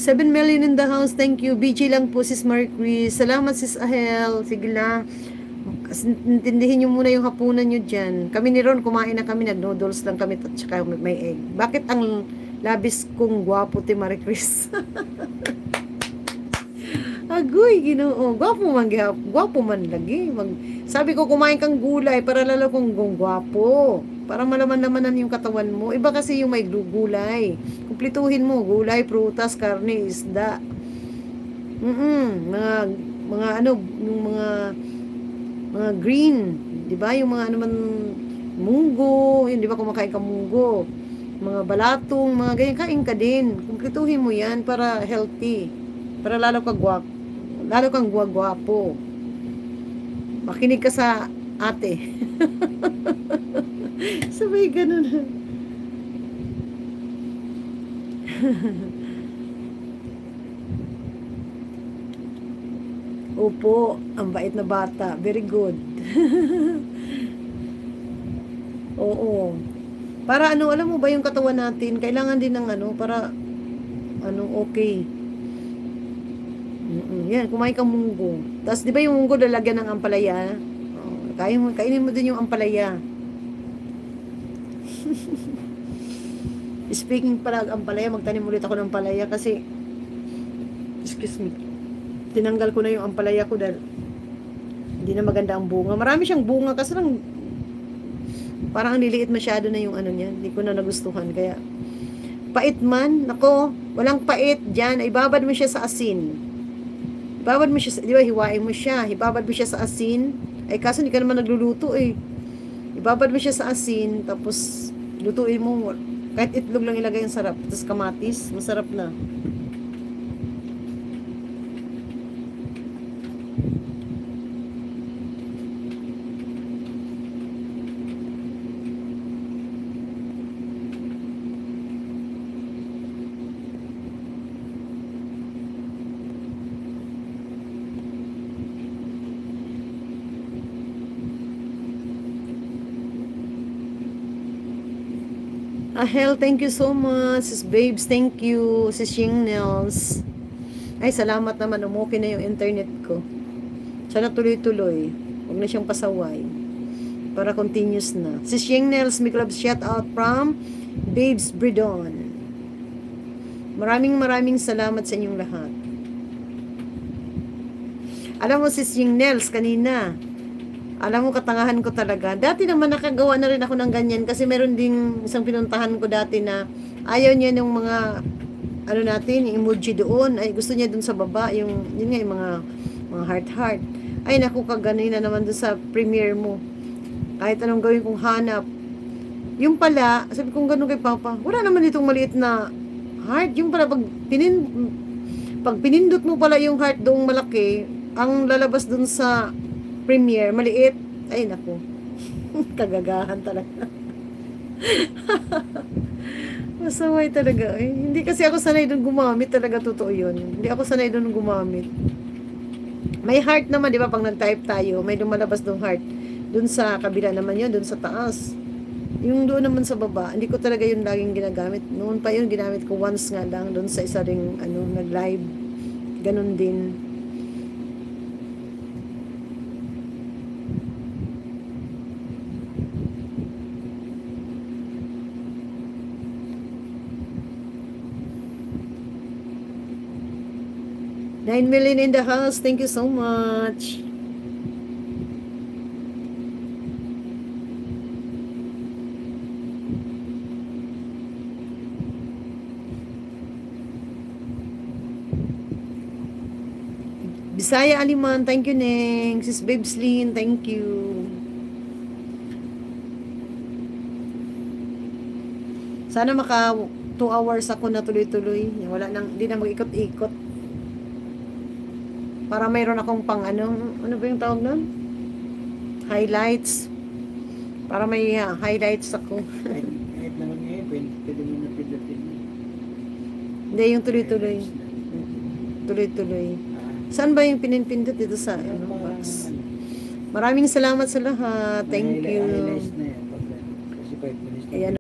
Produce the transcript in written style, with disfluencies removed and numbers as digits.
7 million in the house. Thank you. BG lang po, sis Marie Chris. Salamat, sis Ahel. Sige lang. Intindihin nyo muna yung hapunan nyo dyan. Kami ni Ron, kumain na kami. Nag-noodles lang kami at saka may egg. Bakit ang labis kong gwapo, ti Marie Chris? Agoy, Ginoo. Gwapo man lagi. Sabi ko, kumain kang gulay para lalo kong gwapo. Para malaman-lamanan yung katawan mo. Iba kasi yung may gulay. Kumplituhin mo, gulay, prutas, karne, isda. Mga ano, yung mga green, 'di ba? Yung mga ano man munggo, yun 'di ba kumakain ka munggo. Mga balatong, mga ganyan kain ka din. Kumplituhin mo 'yan para healthy. Para lalo kang gwapo. Makinig ka sa ate. Sabay ganun. Opo, ang bait na bata. Very good. Oo. Para ano, alam mo ba yung katawan natin, kailangan din ng ano, para ano, okay. Yan, kumain kang munggo. Tapos, di ba yung munggo lalagyan ng ampalaya? Kainin mo din yung ampalaya. Speaking pala ampalaya, magtanim ulit ako ng ampalaya kasi, excuse me, tinanggal ko na yung ampalaya ko dahil hindi na maganda ang bunga. Marami siyang bunga kasi lang parang liliit masyado na yung ano niya. Hindi ko na nagustuhan. Kaya, pait man, nako, walang pait dyan. Ibabad mo siya sa asin. Ibabad mo siya, di ba, hiwain mo siya. Ibabad mo siya sa asin. Ay, kaso hindi ka naman nagluluto eh. Ibabad mo siya sa asin, tapos lutuin mo. Kahit itlog lang ilagay, yung sarap. Tapos kamatis, masarap na. Ahel, thank you so much. Sis Babes, thank you. Sis Ying Nels. Ay, salamat naman. Okay na yung internet ko. Sana tuloy-tuloy. Huwag na siyang pasaway. Para continuous na. Sis Ying Nels, may club shout out from Babes Bridon. Maraming salamat sa inyong lahat. Alam mo, Sis Ying Nels, kanina, alam mo, katangahan ko talaga. Dati naman nakagawa na rin ako ng ganyan kasi meron ding isang pinuntahan ko dati na ayaw niya ng mga ano natin, yung emoji doon. Ay, gusto niya doon sa baba, yun nga, yung mga heart. Ay, naku, kaganina naman doon sa premiere mo. Kahit anong gawin kong hanap. Yung pala, sabi kong gano'n kay Papa, wala naman itong maliit na heart. Yung pala, pag pinindot mo pala yung heart doong malaki, ang lalabas doon sa premiere, maliit. Ay, naku. Kagagahan talaga. Masaway talaga. Eh, hindi kasi ako sanay doon gumamit. Talaga totoo yun. Hindi ako sanay doon gumamit. May heart naman, di ba? Pag nag-type tayo, may lumalabas doon heart. Doon sa kabila naman yun, doon sa taas. Yung doon naman sa baba, hindi ko talaga yun laging ginagamit. Noon pa yun, ginamit ko once nga lang. Doon sa isa ring, nag-live. Ganon din. $9 million in the house. Thank you so much. Bisaya Aliman, thank you, Neng. Sis Babeslin, thank you. Sana maka 2 hours ako na tuloy-tuloy. Wala nang, hindi na mag-ikot-ikot. Para mayroon akong pang ano ba yung tawag nun? Highlights. Para may highlights ako. Kahit naman ngayon, pwede mo na pindutin. Hindi, yung tuloy-tuloy. Tuloy-tuloy. Saan ba yung pinindot dito sa box? Maraming salamat sa lahat. Thank you. Highlights na yan. Kasi 5 minutes. Ayan.